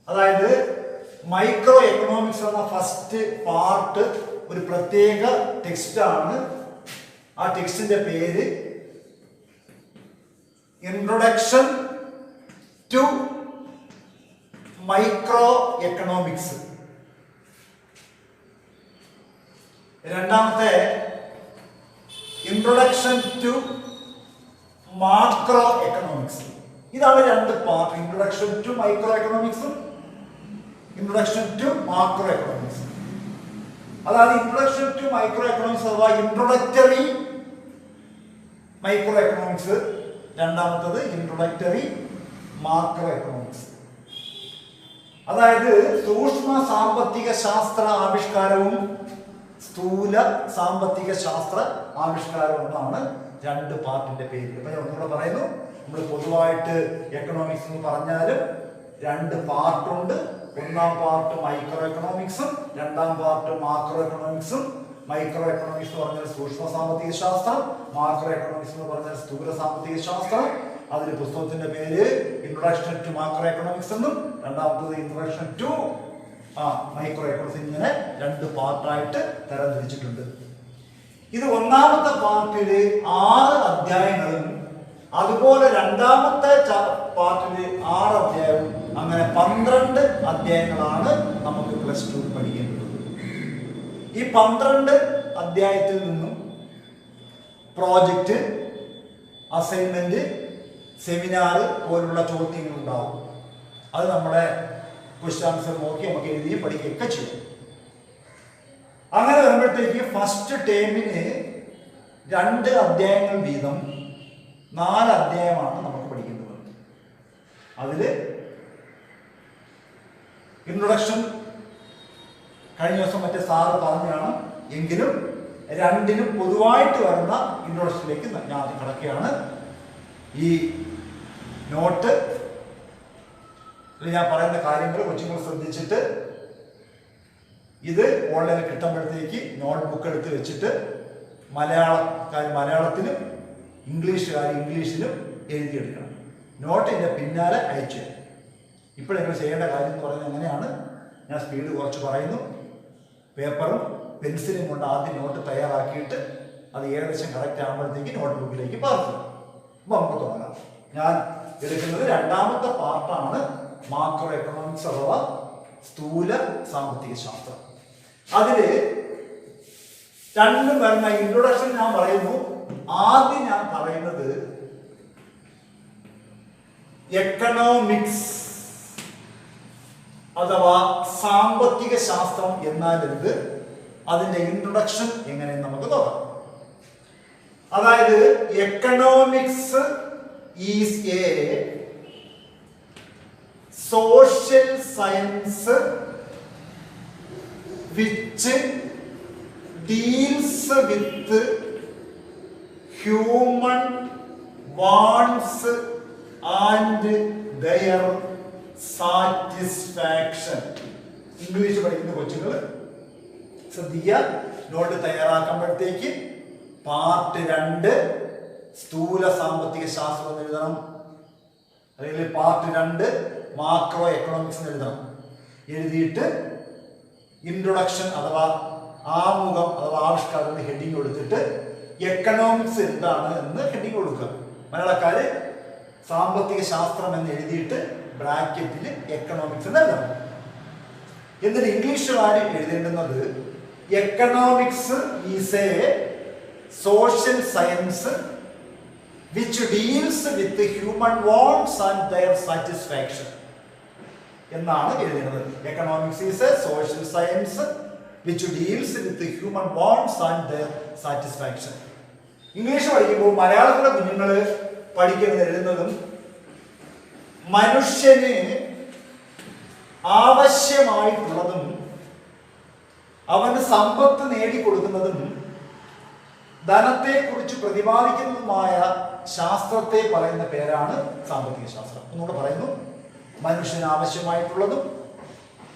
അതായത് microeconomics എന്ന first part ഒരു പ്രത്യേക ടെക്സ്റ്റാണ്. ആ ടെക്സ്റ്റിന്റെ പേര് ഇൻട്രൊഡക്ഷൻ ടു മൈക്രോ എക്കണോമിക്സ്. രണ്ടാമത്തെ ഇൻട്രൊഡക്ഷൻ ടു മാക്രോ എക്കണോമിക്സ്. ഇതാണ് രണ്ട് പാർട്ട്, ഇൻട്രൊഡക്ഷൻ ടു മൈക്രോ എക്കണോമിക്സും ഇൻട്രൊഡക്ഷൻ ടു മാക്രോ എക്കണോമിക്സ്. അതായത് ഇൻട്രൊഡക്ഷൻ ടു മൈക്രോ എക്കണോമിക്സ് അഥവാ ഇൻട്രൊഡക്ടറി മൈക്രോ എക്കണോമിക്സ്, രണ്ടാമത്തത് ഇൻട്രൊഡക്ടറി മാക്രോ എക്കണോമിക്സ്. അതായത് സൂക്ഷ്മ സാമ്പത്തിക ശാസ്ത്ര ആവിഷ്കാരവും സ്ഥൂല സാമ്പത്തിക ശാസ്ത്ര ആവിഷ്കാരം എന്നാണ് രണ്ട് പാർട്ടിന്റെ പേര്. അപ്പൊ ഞാൻ ഒന്നുകൂടെ പറയുന്നു, നമ്മൾ പൊതുവായിട്ട് എക്കണോമിക്സ് എന്ന് പറഞ്ഞാലും രണ്ട് പാർട്ടുണ്ട്. ഒന്നാം പാർട്ട് മൈക്രോ എക്കണോമിക്സും രണ്ടാം പാർട്ട് മാക്രോ എക്കണോമിക്സും. മൈക്രോ എക്കണോമിക്സ് എന്ന് പറഞ്ഞാൽ സൂക്ഷ്മ സാമ്പത്തിക ശാസ്ത്രം, മാക്രോ എക്കണോമിക്സ് എന്ന് പറഞ്ഞാൽ സ്ഥൂല സാമ്പത്തിക ശാസ്ത്രം. അതിൽ പുസ്തകത്തിന്റെ പേര് ഇൻട്രൊഡക്ഷൻ ടു മാക്രോ എക്കണോമിക്സ് എന്നും രണ്ടാമത്തത് ഇൻട്രൊഡക്ഷൻ ടു മൈക്രോ എക്കണോമിക്സ്. ഇങ്ങനെ രണ്ട് പാർട്ടായിട്ട് തരംതിരിച്ചിട്ടുണ്ട്. ഇത് ഒന്നാമത്തെ പാർട്ടില് 6 അധ്യായങ്ങളും അതുപോലെ രണ്ടാമത്തെ പാർട്ടില് 6 അധ്യായവും, അങ്ങനെ 12 അധ്യായങ്ങളാണ് നമുക്ക് പ്ലസ് 2 പഠിക്കേണ്ടത്. ഈ 12 അധ്യായത്തിൽ നിന്നും പ്രോജക്റ്റ്, അസൈൻമെന്റ്, സെമിനാർ പോലുള്ള ചോദ്യങ്ങൾ ഉണ്ടാവും. അത് നമ്മുടെ ക്വസ്റ്റ്യൻ ആൻസർ നോക്കി നമുക്ക് എഴുതി പഠിക്കുകയൊക്കെ ചെയ്യും. അങ്ങനെ വരുമ്പോഴത്തേക്ക് ഫസ്റ്റ് ടേമിന് 2 അധ്യായങ്ങൾ വീതം 4 അധ്യായമാണ് നമുക്ക് പഠിക്കുന്നത്. അതില് ഇൻട്രൊഡക്ഷൻ കഴിഞ്ഞ ദിവസം മറ്റേ സാറ് പറഞ്ഞാണ്, എങ്കിലും രണ്ടിനും പൊതുവായിട്ട് വരുന്ന ഇൻട്രൊഡക്ഷനിലേക്ക് ഞാൻ ആദ്യം കിടക്കുകയാണ്. ഈ നോട്ട് ഞാൻ പറയുന്ന കാര്യങ്ങൾ കൊച്ചുങ്ങൾ ശ്രദ്ധിച്ചിട്ട് ഇത് ഓൺലൈനിൽ കിട്ടുമ്പോഴത്തേക്ക് നോട്ട്ബുക്ക് എടുത്ത് വെച്ചിട്ട് മലയാളക്കാർ മലയാളത്തിലും ഇംഗ്ലീഷുകാർ ഇംഗ്ലീഷിലും എഴുതിയെടുക്കണം. നോട്ട് ഇതിൻ്റെ പിന്നാലെ അയച്ചു തരും. ഇപ്പോൾ നിങ്ങൾ ചെയ്യേണ്ട കാര്യം എന്ന് പറയുന്നത് എങ്ങനെയാണ്, ഞാൻ സ്പീഡ് കുറച്ച് പറയുന്നു. പേപ്പറും പെൻസിലും കൊണ്ട് ആദ്യം നോട്ട് തയ്യാറാക്കിയിട്ട് അത് ഏകദേശം കറക്റ്റ് ആകുമ്പോഴത്തേക്ക് നോട്ട്ബുക്കിലേക്ക് പകർത്തുക. അപ്പോൾ നമുക്ക് തുടങ്ങാം. ഞാൻ എടുക്കുന്നത് രണ്ടാമത്തെ പാർട്ടാണ് മാക്രോ എക്കണോമിക്സ് അഥവാ സ്ഥൂല സാമ്പത്തിക ശാസ്ത്രം. അതില് രണ്ടും വരുന്ന ഇൻട്രൊഡക്ഷൻ ഞാൻ പറയുന്നു. ആദ്യം ഞാൻ പറയുന്നത് എക്കണോമിക്സ് അഥവാ സാമ്പത്തിക ശാസ്ത്രം എന്നാൽ എന്ത്, അതിന്റെ ഇൻട്രൊഡക്ഷൻ എങ്ങനെയെന്ന് നമുക്ക് നോക്കാം. അതായത് economics is A social science which deals with human wants and their satisfaction. English പഠിക്കുന്ന കൊച്ചുങ്ങൾ ശ്രദ്ധിക്കുക. നോട്ട് തയ്യാറാക്കുമ്പോഴത്തേക്ക് പാർട്ട് 2 സ്ഥൂല സാമ്പത്തിക ശാസ്ത്രം എന്ന് എഴുതണം, അല്ലെങ്കിൽ പാർട്ട് 2 മാക്രോ എക്കണോമിക്സ് എഴുതണം. എഴുതിയിട്ട് ഇൻട്രൊഡക്ഷൻ അഥവാ ആമുഖം അഥവാ ആവിഷ്കാരം ഹെഡിങ് കൊടുത്തിട്ട് എക്കണോമിക്സ് എന്താണ് എന്ന് ഹെഡിങ് കൊടുക്കുക. മലയാളക്കാര് സാമ്പത്തിക ശാസ്ത്രം എന്ന് എഴുതിയിട്ട് ബ്രാക്കറ്റിൽ എക്കണോമിക്സ് എന്ന് എഴുതണം. എന്നിട്ട് ഇംഗ്ലീഷുകാർ എഴുതേണ്ടുന്നത് economics is a social science which deals with the human wants and their satisfaction എന്നാണ് എഴുതുന്നത്. Economics is a social science which deals with the human wants and their satisfaction. English പഠിക്കുമ്പോൾ മലയാളത്തിലെ കുഞ്ഞുങ്ങൾ പഠിക്കുന്നത് എഴുതുന്നതും മനുഷ്യന് ആവശ്യമായിട്ടുള്ളതും അവന് സമ്പത്ത് നേടിക്കൊടുക്കുന്നതും ധനത്തെക്കുറിച്ച് പ്രതിപാദിക്കുന്നതുമായ ശാസ്ത്രത്തെ പറയുന്ന പേരാണ് സാമ്പത്തിക ശാസ്ത്രം. ഒന്നുകൂടെ പറയുന്നു, മനുഷ്യന് ആവശ്യമായിട്ടുള്ളതും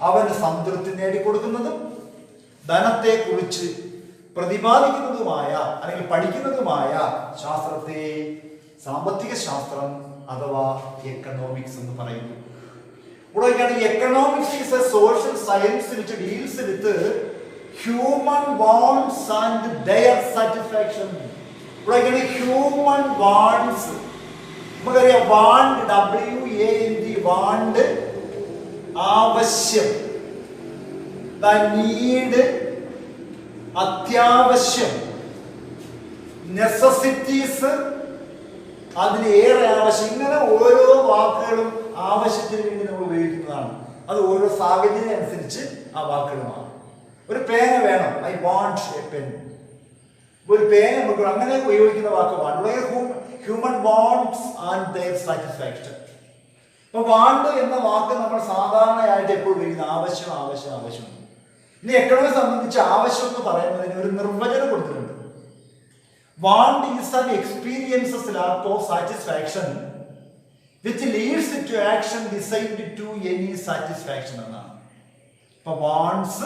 അവന് സംതൃപ്തി നേടിക്കൊടുക്കുന്നതും ധനത്തെക്കുറിച്ച് പ്രതിപാദിക്കുന്നതുമായ അല്ലെങ്കിൽ പഠിക്കുന്നതുമായ ശാസ്ത്രത്തെ സാമ്പത്തിക ശാസ്ത്രം അഥവാ എക്കണോമിക്സ് എന്ന് പറയുന്നു. Economics is a social science which deals with human wants and their satisfaction. Human wants. Want, W-A-N-D, want, avashyam. The need, atyavashyam. Necessities, അതിന് ഏറെ ആവശ്യം. ഇങ്ങനെ ഓരോ വാക്കുകളും ആവശ്യത്തിന് വേണ്ടി നമ്മൾ ഉപയോഗിക്കുന്നതാണ്. അത് ഓരോ സാഹചര്യം അനുസരിച്ച് ആ വാക്കുകളുമാണ്. ഒരു പേന വേണം, ഐ വാണ്ട് എ പെൻ. ഒരു പേന നമുക്ക് അങ്ങനെ ഉപയോഗിക്കുന്ന വാക്കുമാണ്. Human wants and their satisfaction. അപ്പൊ വാണ്ട് എന്ന വാക്ക് നമ്മൾ സാധാരണയായിട്ട് എപ്പോഴും ഉപയോഗിക്കുന്ന ആവശ്യം ആവശ്യം ആവശ്യം. ഇനി എക്കണോമിയെ സംബന്ധിച്ച് ആവശ്യം എന്ന് പറയുന്നതിന് ഒരു നിർവചനം കൊടുത്തിട്ടുണ്ട്. Want is an experience's lack of satisfaction which leads to action designed to any satisfaction എന്നാണ്. അപ്പൊ wants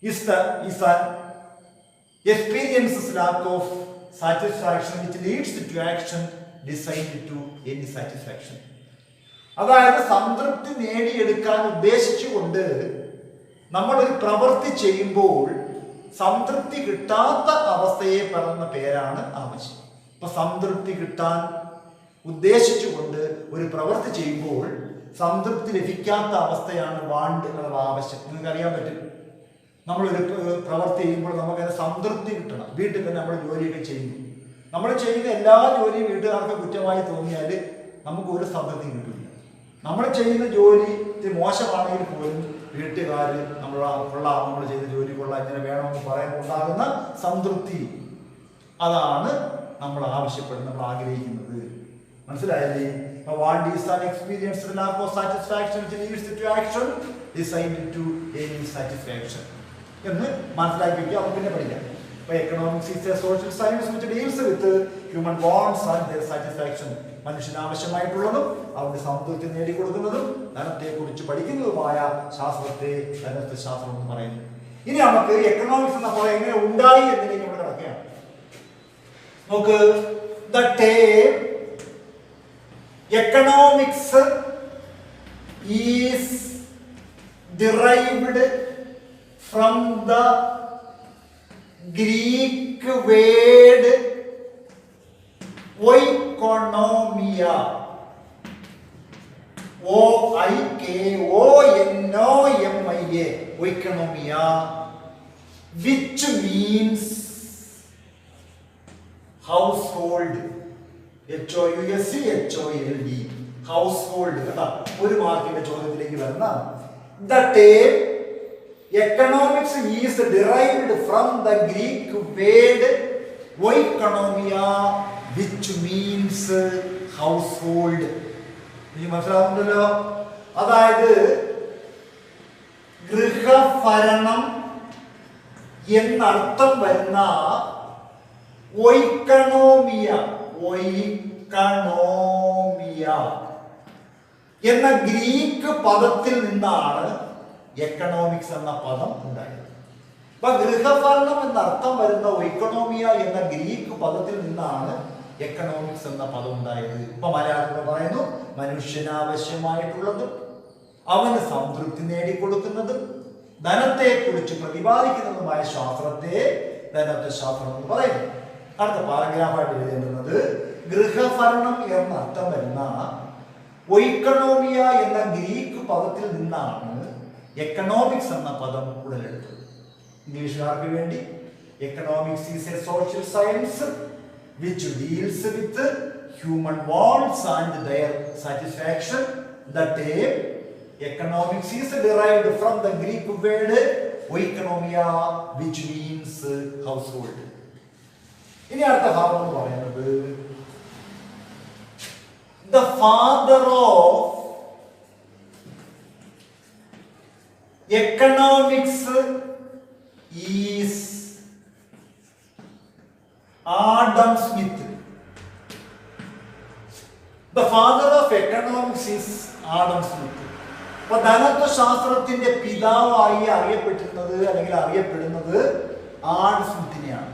is an experience's lack of satisfaction which leads to action designed to any satisfaction. അതായത് സംതൃപ്തി നേടിയെടുക്കാൻ ഉദ്ദേശിച്ചുകൊണ്ട് നമ്മളൊരു പ്രവൃത്തി ചെയ്യുമ്പോൾ സംതൃപ്തി കിട്ടാത്ത അവസ്ഥയെ പറയുന്ന പേരാണ് ആവശ്യം. അപ്പൊ സംതൃപ്തി കിട്ടാൻ ഉദ്ദേശിച്ചുകൊണ്ട് ഒരു പ്രവൃത്തി ചെയ്യുമ്പോൾ സംതൃപ്തി ലഭിക്കാത്ത അവസ്ഥയാണ് വാണ്ട് അഥവാ ആവശ്യം. നിങ്ങൾക്ക് അറിയാൻ പറ്റും, നമ്മളൊരു പ്രവൃത്തി ചെയ്യുമ്പോൾ നമുക്കതിന് സംതൃപ്തി കിട്ടണം. വീട്ടിൽ തന്നെ നമ്മൾ ജോലിയൊക്കെ ചെയ്യുന്നു. നമ്മൾ ചെയ്യുന്ന എല്ലാ ജോലിയും വീട്ടുകാർക്ക് കുറ്റമായി തോന്നിയാൽ നമുക്ക് ഒരു സംതൃപ്തി കിട്ടില്ല. നമ്മൾ ചെയ്യുന്ന ജോലി മോശമാണെങ്കിൽ പോലും വീട്ടുകാർ നമ്മൾ ചെയ്ത ജോലി കൊള്ളാം, ഇങ്ങനെ വേണമെന്ന് പറയുമ്പോൾ ഉണ്ടാകുന്ന സംതൃപ്തി, അതാണ് നമ്മൾ ആവശ്യപ്പെടുന്നത്, നമ്മൾ ആഗ്രഹിക്കുന്നത്. മനസ്സിലായല്ലേ? Want is an experience with lack of satisfaction which leads to action designed to any satisfaction എന്ന് മനസ്സിലാക്കി വയ്ക്കുക. അപ്പോൾ പിന്നെ പഠിക്കാം. Economics is a social science which deals with human wants and their satisfaction. മനുഷ്യന് ആവശ്യമായിട്ടുള്ളതും അവരുടെ സംതൃപ്തി നേടിക്കൊടുക്കുന്നതും ധനത്തെക്കുറിച്ച് പഠിക്കുന്നതുമായ ശാസ്ത്രത്തെ ധനശാസ്ത്രം എന്ന് പറയുന്നു. ഇനി നമുക്ക് എക്കണോമിക്സ് നമ്മൾ എങ്ങനെ ഉണ്ടായി എന്നതിലേക്ക് നമ്മൾ കിടക്കുകയാണ്. നമുക്ക് the term economics is derived from the Greek word oikonomia, O-I-K-O-N-O-M-I-A, oikonomia, which means household, H-O-U-S-E-H-O-L-D, household. ഒരു മാർക്കിന്റെ ചോദ്യത്തിലേക്ക് വരുന്ന the term economics is derived from the Greek word oikonomia, which means household. ഇത് മനസ്സിലാവുന്നുണ്ടല്ലോ? അതായത് ഗൃഹഭരണം എന്നർത്ഥം വരുന്ന oikonomia എന്ന Greek പദത്തിൽ നിന്നാണ് എക്കണോമിക്സ് എന്ന പദം ഉണ്ടായത്. അപ്പൊ ഗൃഹഭരണം എന്നർത്ഥം വരുന്ന oikonomia എന്ന ഗ്രീക്ക് പദത്തിൽ നിന്നാണ് എക്കണോമിക്സ് എന്ന പദം ഉണ്ടായത്. ഇപ്പൊ മലയാളത്തിൽ പറയുന്നു, മനുഷ്യന് ആവശ്യമായിട്ടുള്ളതും അവന് സംതൃപ്തി നേടിക്കൊടുക്കുന്നതും ധനത്തെ കുറിച്ച് പ്രതിപാദിക്കുന്നതുമായ ശാസ്ത്രത്തെ ധനത്വശാസ്ത്രം എന്ന് പറയുന്നു. അടുത്ത പാരഗ്രാഫായിട്ട് എഴുതേണ്ടുന്നത് ഗൃഹഭരണം എന്നർത്ഥം വരുന്ന oikonomia എന്ന ഗ്രീക്ക് പദത്തിൽ നിന്നാണ് എക്കണോമിക്സ് എന്ന പദം ഉടലെടുത്തത്. ഇംഗ്ലീഷുകാർക്ക് വേണ്ടി economics is a social science which deals with human wants and their satisfaction. The term economics is derived from the Greek word oikonomia, which means household. ഇനി അടുത്ത ഭാഗം എന്ന് പറയുന്നത് the father of economics is Adam Smith. The father of economics is Adam Smith. അപ്പൊ ധനത്വശാസ്ത്രത്തിന്റെ പിതാവായി അറിയപ്പെട്ടിരുന്നത് അല്ലെങ്കിൽ അറിയപ്പെടുന്നത് ആഡം സ്മിത്തിനെയാണ്.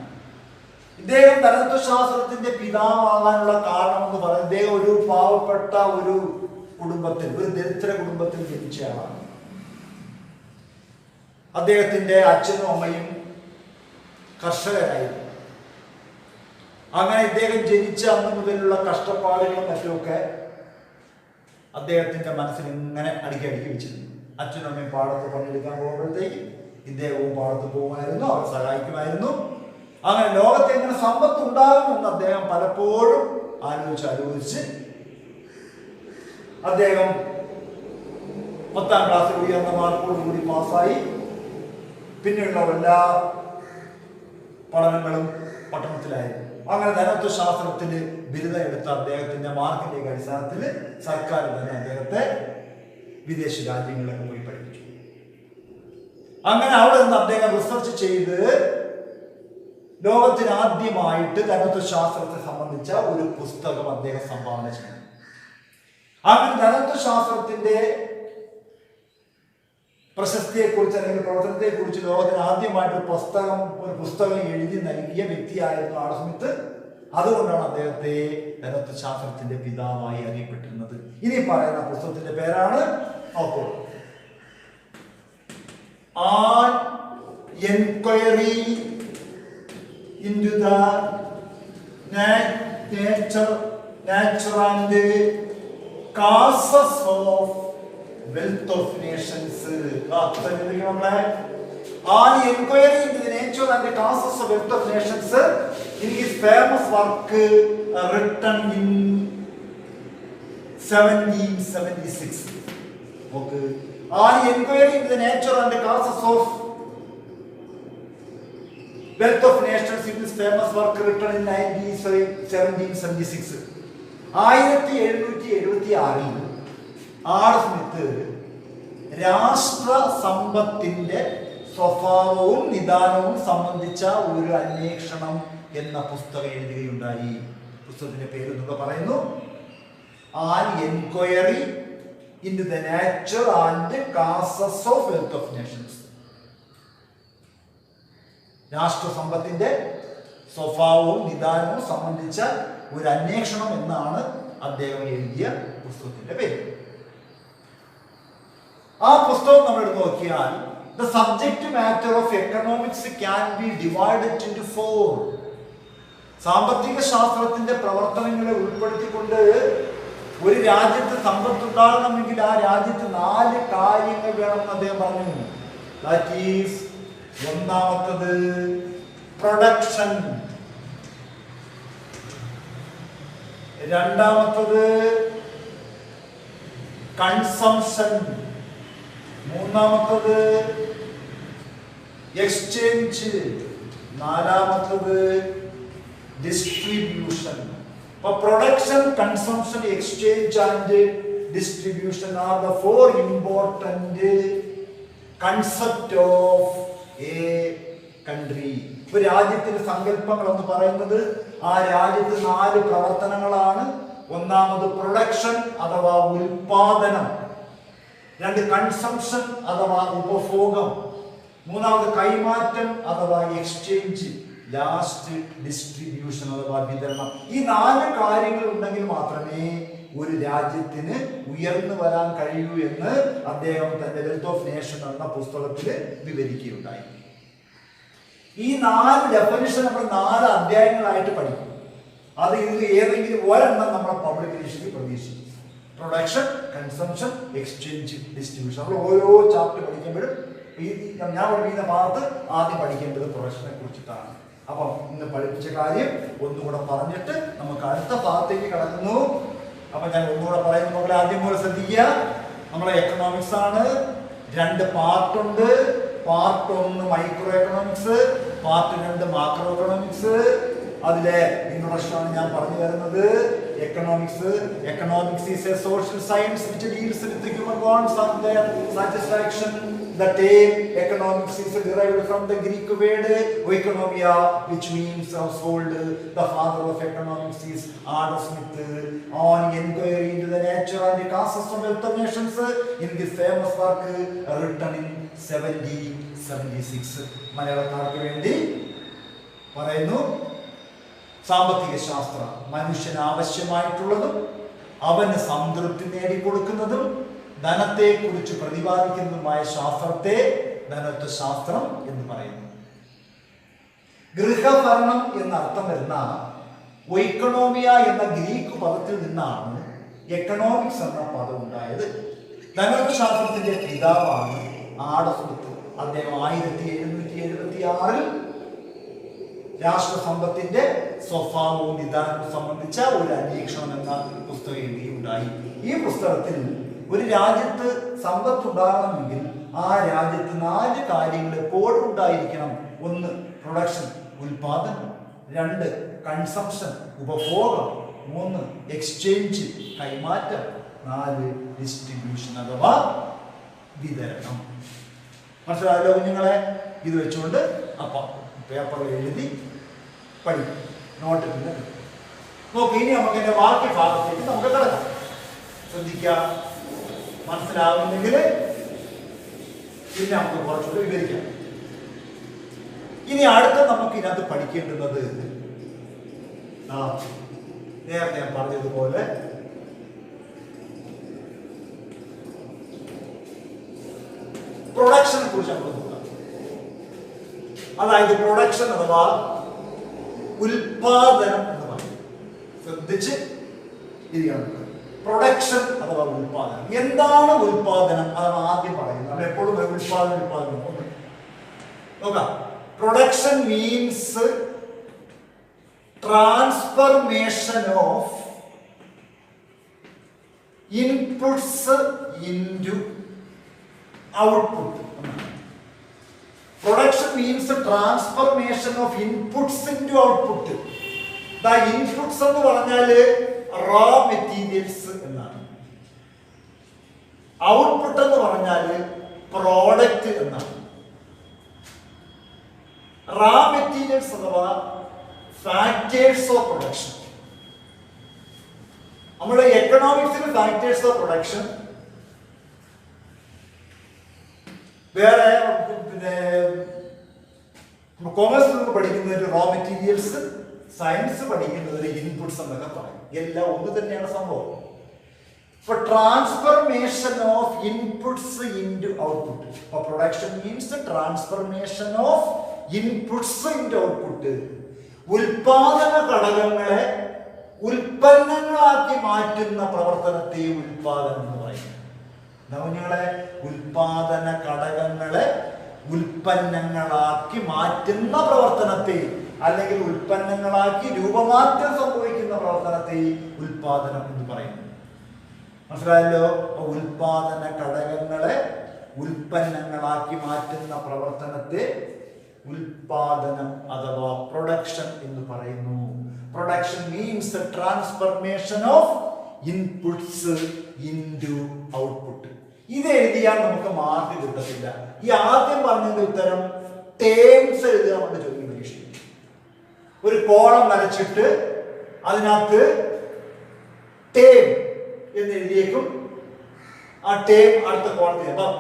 ഇദ്ദേഹം ധനത്വശാസ്ത്രത്തിന്റെ പിതാവാകാനുള്ള കാരണം എന്ന് പറയുന്നത് ഇദ്ദേഹം ഒരു പാവപ്പെട്ട ഒരു കുടുംബത്തിൽ, ഒരു ദരിദ്ര കുടുംബത്തിൽ ജനിച്ച ആളാണ്. അദ്ദേഹത്തിൻ്റെ അച്ഛനും അമ്മയും കർഷകരായിരുന്നു. അങ്ങനെ ഇദ്ദേഹം ജനിച്ച അന്ന് മുതലുള്ള കഷ്ടപ്പാടുകളും മറ്റുമൊക്കെ അദ്ദേഹത്തിൻ്റെ മനസ്സിൽ ഇങ്ങനെ അടുക്കി വെച്ചിരുന്നു. അച്ഛനും അമ്മയും പാടത്ത് പണിയെടുക്കാൻ പോകുമ്പോഴത്തേക്ക് ഇദ്ദേഹവും പാടത്ത് പോകുമായിരുന്നു, അവർ സഹായിക്കുമായിരുന്നു. അങ്ങനെ ലോകത്ത് എങ്ങനെ സമ്പത്ത് ഉണ്ടാകുമെന്ന് അദ്ദേഹം പലപ്പോഴും ആലോചിച്ച് അദ്ദേഹം 10ാം ക്ലാസ്സിൽ ഉയർന്ന മാർക്കോടുകൂടി പാസ്സായി. പിന്നെയുള്ള എല്ലാ പഠനങ്ങളും പട്ടണത്തിലായിരുന്നു. അങ്ങനെ ധനത്വശാസ്ത്രത്തിൽ ബിരുദം എടുത്ത അദ്ദേഹത്തിന്റെ മാർക്കിന്റെ അടിസ്ഥാനത്തിൽ സർക്കാർ തന്നെ അദ്ദേഹത്തെ വിദേശ രാജ്യങ്ങളിലൊക്കെ പോയി പഠിപ്പിച്ചു. അങ്ങനെ അവിടെ നിന്ന് അദ്ദേഹം റിസർച്ച് ചെയ്ത് ലോകത്തിന് ആദ്യമായിട്ട് ധനത്വശാസ്ത്രത്തെ സംബന്ധിച്ച ഒരു പുസ്തകം അദ്ദേഹം സംഭാവന ചെയ്തു. അങ്ങനെ ധനത്വശാസ്ത്രത്തിന്റെ പ്രശസ്തിയെക്കുറിച്ച് അല്ലെങ്കിൽ പ്രവർത്തനത്തെക്കുറിച്ച് ലോകത്തിന് ആദ്യമായിട്ട് ഒരു പുസ്തകം എഴുതി നൽകിയ വ്യക്തിയായിരുന്നു ആഡം സ്മിത്ത്. അതുകൊണ്ടാണ് അദ്ദേഹത്തെ ധനത്വശാസ്ത്രത്തിന്റെ പിതാവായി അറിയപ്പെട്ടിരുന്നത്. ഇനി പറയുന്ന പുസ്തകത്തിന്റെ പേരാണ് an enquiry into the nature and causes of wealth of nations. On inquiry into the nature and the causes of wealth of nations in his famous work written in 1776. Okay. On inquiry into the nature and the causes of wealth of nations in this famous work written in 1776. 1776 Adam Smith രാഷ്ട്ര സമ്പത്തിന്റെ സ്വഭാവവും നിദാനവും സംബന്ധിച്ച ഒരു അന്വേഷണം എന്ന പുസ്തകം എഴുതുകയുണ്ടായി. പുസ്തകത്തിന്റെ പേര് എന്നൊക്കെ പറയുന്നു an enquiry into the nature and causes of wealth of nations. രാഷ്ട്ര സമ്പത്തിന്റെ സ്വഭാവവും നിദാനവും സംബന്ധിച്ച ഒരു അന്വേഷണം എന്നാണ് അദ്ദേഹം എഴുതിയ പുസ്തകത്തിന്റെ പേര്. ആ പുസ്തകം നമ്മൾ എടുത്ത് നോക്കിയാൽ the subject matter of economics can be divided into 4. സാമ്പത്തിക ശാസ്ത്രത്തിന്റെ പ്രവർത്തനങ്ങളെ ഉൾപ്പെടുത്തിക്കൊണ്ട് ഒരു രാജ്യത്ത് സമ്പത്ത് ഉണ്ടാകണമെങ്കിൽ ആ രാജ്യത്ത് 4 കാര്യങ്ങൾ വേണമെന്ന് അദ്ദേഹം പറഞ്ഞു. ദാറ്റ് ഈസ് ഒന്നാമത്തത് പ്രൊഡക്ഷൻ, രണ്ടാമത്തത് കൺസംഷൻ, മൂന്നാമത്തത് എക്സ്ചേഞ്ച്, നാലാമത്തത് ഡിസ്ട്രിബ്യൂഷൻ. അപ്പൊ production, consumption, exchange and distribution are the 4 important concept of A country. ഇപ്പൊ രാജ്യത്തിന്റെ സങ്കല്പങ്ങൾ എന്ന് പറയുന്നത് ആ രാജ്യത്ത് 4 പ്രവർത്തനങ്ങളാണ്. ഒന്നാമത് പ്രൊഡക്ഷൻ അഥവാ ഉൽപാദനം, 2 കൺസംഷൻ അഥവാ ഉപഭോഗം, മൂന്നാമത് കൈമാറ്റം അഥവാ എക്സ്ചേഞ്ച്, ലാസ്റ്റ് ഡിസ്ട്രിബ്യൂഷൻ അഥവാ വിതരണം. ഈ 4 കാര്യങ്ങൾ ഉണ്ടെങ്കിൽ മാത്രമേ ഒരു രാജ്യത്തിന് ഉയർന്നു വരാൻ കഴിയൂ എന്ന് അദ്ദേഹം തന്റെ വെൽത്ത് ഓഫ് നേഷൻ എന്ന പുസ്തകത്തിൽ വിവരിക്കുകയുണ്ടായി. ഈ 4 ഡെഫിനിഷൻ നമ്മൾ 4 അധ്യായങ്ങളായിട്ട് പഠിക്കും. അത് ഇതിൽ ഏതെങ്കിലും ഒരെണ്ണം നമ്മളെ പബ്ലിക് പരീക്ഷയ്ക്ക് പ്രതീക്ഷിക്കും. Production, consumption, exchange, distribution. നമ്മൾ ഓരോ ചാപ്റ്റർ പഠിക്കുമ്പോഴും ഞാൻ പഠിപ്പിക്കുന്ന ഭാഗത്ത് ആദ്യം പഠിക്കേണ്ടത് പ്രൊഡക്ഷനെ കുറിച്ചിട്ടാണ്. അപ്പം ഇന്ന് പഠിപ്പിച്ച കാര്യം ഒന്നുകൂടെ പറഞ്ഞിട്ട് നമുക്ക് അടുത്ത ഭാഗത്തേക്ക് കടക്കുന്നു. അപ്പൊ ഞാൻ ഒന്നുകൂടെ പറയുന്ന പോലെ ആദ്യം പോലെ ശ്രദ്ധിക്കുക. നമ്മളെ എക്കണോമിക്സ് ആണ്. 2 പാർട്ടുണ്ട്. Part 1 microeconomics, part 2 macroeconomics. അതിലെ ഇൻട്രൊഡക്ഷനാണ് ഞാൻ പറഞ്ഞു വരുന്നത്. Economics is a social science which deals with the human wants and their satisfaction. The term economics is derived from the Greek word oikonomia, which means household. The father of economics is Adam Smith. On inquiry into the nature and the causes of wealth of nations in his famous work written in 1776. മലയാളക്കാർക്ക് വേണ്ടി പറയുന്നു, സാമ്പത്തിക ശാസ്ത്രം മനുഷ്യന് ആവശ്യമായിട്ടുള്ളതും അവന് സംതൃപ്തി നേടിക്കൊടുക്കുന്നതും ധനത്തെക്കുറിച്ച് പ്രതിപാദിക്കുന്നതുമായ ശാസ്ത്രത്തെ ധനത്വശാസ്ത്രം എന്ന് പറയുന്നു. ഗൃഹഭരണം എന്നർത്ഥം വരുന്ന ഒയിക്കണോമിയ എന്ന ഗ്രീക്ക് പദത്തിൽ നിന്നാണ് എക്കണോമിക്സ് എന്ന പദം ഉണ്ടായത്. ധനത്വശാസ്ത്രത്തിന്റെ പിതാവാണ് ആഡംസ്മിത്ത്. അദ്ദേഹം 1776 രാഷ്ട്രസമ്പത്തിന്റെ സ്വഭാവവും നിദാനവും സംബന്ധിച്ച ഒരു അന്വേഷണം എന്ന പുസ്തകം എഴുതിയുണ്ടായി. ഈ പുസ്തകത്തിൽ ഒരു രാജ്യത്ത് സമ്പത്ത് ഉണ്ടാകണമെങ്കിൽ ആ രാജ്യത്ത് 4 കാര്യങ്ങൾ എപ്പോഴും ഉണ്ടായിരിക്കണം. 1 പ്രൊഡക്ഷൻ ഉൽപാദനം, 2 കൺസംഷൻ ഉപഭോഗം, 3 എക്സ്ചേഞ്ച് കൈമാറ്റം, 4 ഡിസ്ട്രിബ്യൂഷൻ അഥവാ വിതരണം. മനസ്സിലായല്ലോ കുഞ്ഞുങ്ങളെ? ഇത് വെച്ചുകൊണ്ട് അപ്പം പേപ്പറിൽ എഴുതി പഠിക്കും, നോട്ട് പിന്നെ നോക്കി. ഇനി നമുക്ക് എൻ്റെ ബാക്കി ഭാഗത്തേക്ക് നമുക്ക് കിടക്കാം. ശ്രദ്ധിക്കാം. മനസ്സിലാവുന്നെങ്കിൽ പിന്നെ നമുക്ക് കുറച്ചുകൂടി വിവരിക്കാം. ഇനി അടുത്ത നമുക്ക് ഇതിനകത്ത് പഠിക്കേണ്ടുന്നത് നേരത്തെ ഞാൻ പറഞ്ഞതുപോലെ പ്രൊഡക്ഷനെ കുറിച്ച് നമുക്ക് നോക്കാം. അതായത് പ്രൊഡക്ഷൻ അഥവാ ഉൽപാദനം എന്ന് പറയും. ശ്രദ്ധിച്ച് ഇരിക്കണം. പ്രൊഡക്ഷൻ അഥവാ ഉൽപാദനം. എന്താണ് ഉൽപാദനം? അതാണ് ആദ്യം പറയുന്നത്. നമ്മൾ എപ്പോഴും ഉൽപാദനം നോക്കാം. Production means transformation of inputs into output. Production means the transformation of inputs into output. The inputs എന്ന് പറഞ്ഞാൽ raw materials എന്നാണ്. Output എന്ന് പറഞ്ഞാൽ product എന്നാണ്. Raw materials അഥവാ factors of production. നമ്മുടെ എക്കണോമിക്സിൽ factors of production വേറെ കോമേഴ്സ് നമുക്ക് പഠിക്കുന്നത് റോ മെറ്റീരിയൽസ്, സയൻസ് പഠിക്കുന്നത് ഇൻപുട്സ് എന്നൊക്കെ പറയും. എല്ലാം ഒന്ന് തന്നെയാണ് സംഭവം. ഇപ്പൊ transformation of inputs into output. ഇപ്പൊ production means transformation of inputs into output. ഉൽപാദന ഘടകങ്ങളെ ഉൽപ്പന്നങ്ങളാക്കി മാറ്റുന്ന പ്രവർത്തനത്തെ ഉൽപാദനം എന്ന് പറയും. കുഞ്ഞുങ്ങളെ, ഉൽപാദന ഘടകങ്ങളെ ഉൽപ്പന്നങ്ങളാക്കി മാറ്റുന്ന പ്രവർത്തനത്തെ അല്ലെങ്കിൽ ഉൽപ്പന്നങ്ങളാക്കി രൂപമാറ്റം സംഭവിക്കുന്ന പ്രവർത്തനത്തെ ഉൽപാദനം എന്ന് പറയുന്നു. മനസ്സിലായല്ലോ? ഉൽപാദന ഘടകങ്ങളെ ഉൽപ്പന്നങ്ങളാക്കി മാറ്റുന്ന പ്രവർത്തനത്തെ ഉൽപാദനം അഥവാ പ്രൊഡക്ഷൻ എന്ന് പറയുന്നു. Production means the transformation of inputs into output. ഇത് എഴുതിയാൽ നമുക്ക് മാർക്ക് കിട്ടത്തില്ല. ഈ ആദ്യം പറഞ്ഞതിന്റെ ഉത്തരം ടേംസ് എഴുതുക കൊണ്ട് ചോദിക്കും പരീക്ഷയിൽ. ഒരു കോളം വരച്ചിട്ട് അതിനകത്ത് ടേം എന്ന് എഴുതിയേക്കും. ആ ടേം അടുത്ത കോളത്തിൽ അപ്പം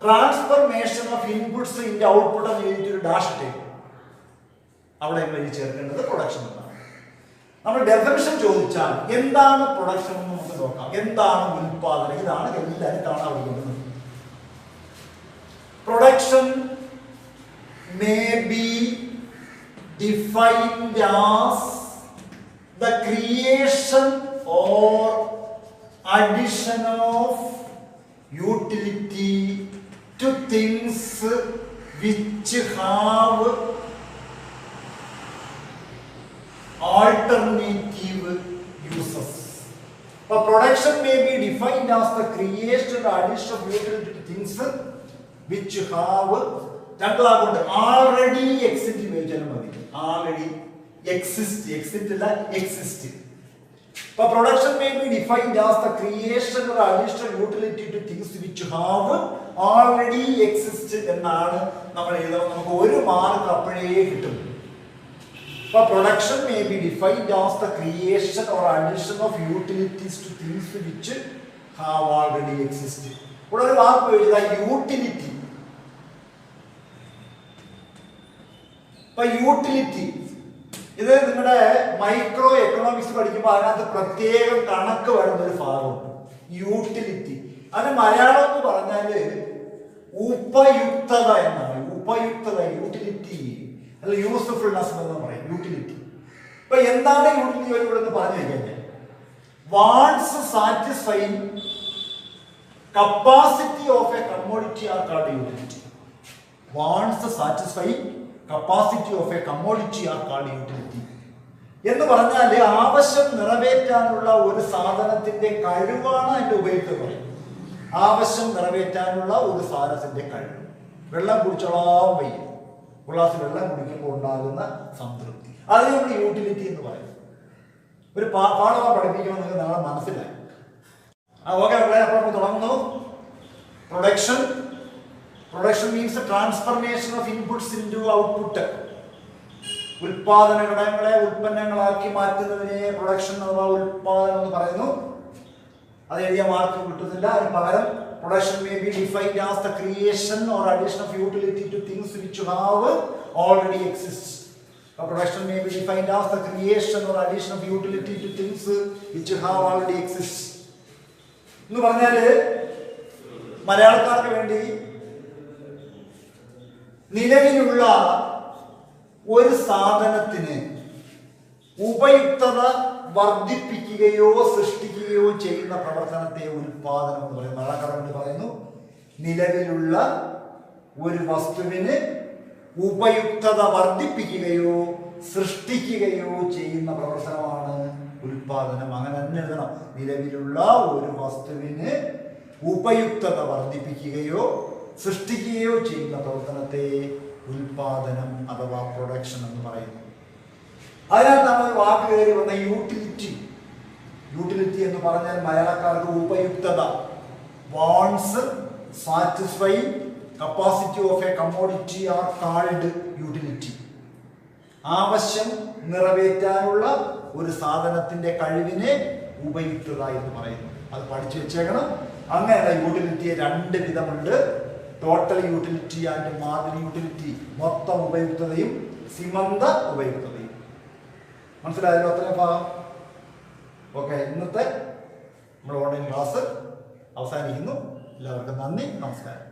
transformation of inputs into output എന്ന് എഴുതിയിട്ടൊരു ഡാഷ് ടേം അവിടെ എഴുതി ചേർക്കേണ്ടത് പ്രൊഡക്ഷൻ എന്നാണ്. നമ്മൾ ഡെഫിനിഷൻ ചോദിച്ചാൽ എന്താണ് പ്രൊഡക്ഷൻ എന്ന് നമുക്ക് നോക്കാം. എന്താണ് ഉൽപാദനം? ഇതാണ് എല്ലാവരും കാണാൻ പഠിക്കുന്നത്. Production may be defined as the creation or addition of utility to things which have alternative uses. But production may be defined as the creation or addition of utility to things which have already exist. But production may be defined as the creation or addition of utility to things which have already exist. എന്നാണ് നമ്മൾ എഴുതുന്നത്. നമുക്ക് ഒരു mark അപ്പോഴേ കിട്ടും. But production may be defined as the creation or addition of utilities to things which have already existed. ഇവിടെ ഒരു വാക്ക് എഴുതുക, യൂട്ടിലിറ്റി. ഇപ്പൊ യൂട്ടിലിറ്റി ഇത് നിങ്ങളുടെ മൈക്രോ എക്കണോമിക്സ് പഠിക്കുമ്പോൾ അതിനകത്ത് പ്രത്യേകം കണക്ക് വരുന്ന ഒരു ഭാഗമുണ്ട്, യൂട്ടിലിറ്റി. അതിന് മലയാളം എന്ന് പറഞ്ഞാല് ഉപയുക്തത എന്നാണ്. ഉപയുക്തത, യൂട്ടിലിറ്റി അല്ല യൂസ്ഫുൾനെസ് എന്ന് പറയും, യൂട്ടിലിറ്റി. ഇപ്പൊ എന്താണ് യൂട്ടിലിറ്റി ഇവിടെ നിന്ന് പറഞ്ഞു കഴിഞ്ഞാൽ wants satisfying capacity of a commodity are called utility. Wants satisfying capacity of a commodity are called utility. എന്ന് പറഞ്ഞാൽ ആവശ്യം നിറവേറ്റാനുള്ള ഒരു സാധനത്തിന്റെ കഴിവാണ് അതിന്റെ ഉപയുക്തത പറയുന്നത്. ആവശ്യം നിറവേറ്റാനുള്ള ഒരു സാധനത്തിന്റെ കഴിവ്. വെള്ളം കുടിച്ചോളാൻ വയ്യ, ഒരു ഗ്ലാസ് വെള്ളം കുടിക്കുമ്പോൾ ഉണ്ടാകുന്ന സംതൃപ്തി, അത് നമ്മൾ യൂട്ടിലിറ്റി എന്ന് പറയും. ഒരു പാഠം പഠിപ്പിക്കുമ്പോൾ നിങ്ങൾക്ക് നാളെ മനസ്സിലായി. ഓക്കെ മക്കളെ, അപ്പോൾ നമ്മൾ തുടങ്ങുന്നു. Production. Production means transformation of inputs into output. ഉൽപാദന ഘടകങ്ങളെ ഉൽപ്പന്നങ്ങളാക്കി മാറ്റുന്നതിനെ പ്രൊഡക്ഷൻ അഥവാ ഉൽപാദനം എന്ന് പറയുന്നു. അത് എഴുതിയ മാർക്ക് കിട്ടുന്നില്ല. അതിന് പകരം production may be defined as the creation or addition of utility to things which have already exist. Production may be defined as the creation or addition of utility to things which have already exist. എന്ന് പറഞ്ഞാല് മലയാളക്കാർക്ക് വേണ്ടി നിലവിലുള്ള ഒരു സാധനത്തിന് ഉപയുക്തത വർദ്ധിപ്പിക്കുകയോ സൃഷ്ടിക്കുകയോ ചെയ്യുന്ന പ്രവർത്തനത്തെ ഉൽപാദനം എന്ന് പറയുന്നു. മലയാളക്കാർക്ക് വേണ്ടി പറയുന്നു നിലവിലുള്ള ഒരു വസ്തുവിന് ഉപയുക്തത വർദ്ധിപ്പിക്കുകയോ സൃഷ്ടിക്കുകയോ ചെയ്യുന്ന പ്രവർത്തനമാണ് ഉൽപാദനം. അങ്ങനെ തന്നെ എഴുതണം. നിലവിലുള്ള ഒരു വസ്തുവിന് ഉപയുക്തത വർദ്ധിപ്പിക്കുകയോ സൃഷ്ടിക്കുകയോ ചെയ്യുന്ന പ്രവർത്തനത്തെ ഉൽപാദനം അഥവാ പ്രൊഡക്ഷൻ എന്ന് പറയുന്നു. അതിനകത്താണ് ഒരു വാക്ക് കയറി വന്ന യൂട്ടിലിറ്റി. യൂട്ടിലിറ്റി എന്ന് പറഞ്ഞാൽ മലയാളക്കാർക്ക് ഉപയുക്തത. Wants satisfying capacity of a commodity are called utility. ആവശ്യം നിറവേറ്റാനുള്ള ഒരു സാധനത്തിന്റെ കഴിവിനെ ഉപയുക്തത എന്ന് പറയുന്നു. അത് പഠിച്ചു വെച്ചേക്കണം. അങ്ങനെ യൂട്ടിലിറ്റിയെ രണ്ട് വിധമുണ്ട്: total utility and marginal utility. മൊത്തം ഉപയുക്തതയും സീമന്ത ഉപയുക്തതയും. മനസ്സിലായല്ലോ അത്രയും ഭാഗം? ഓക്കെ, ഇന്നത്തെ നമ്മുടെ ഓൺലൈൻ ക്ലാസ് അവസാനിക്കുന്നു. എല്ലാവർക്കും നന്ദി, നമസ്കാരം.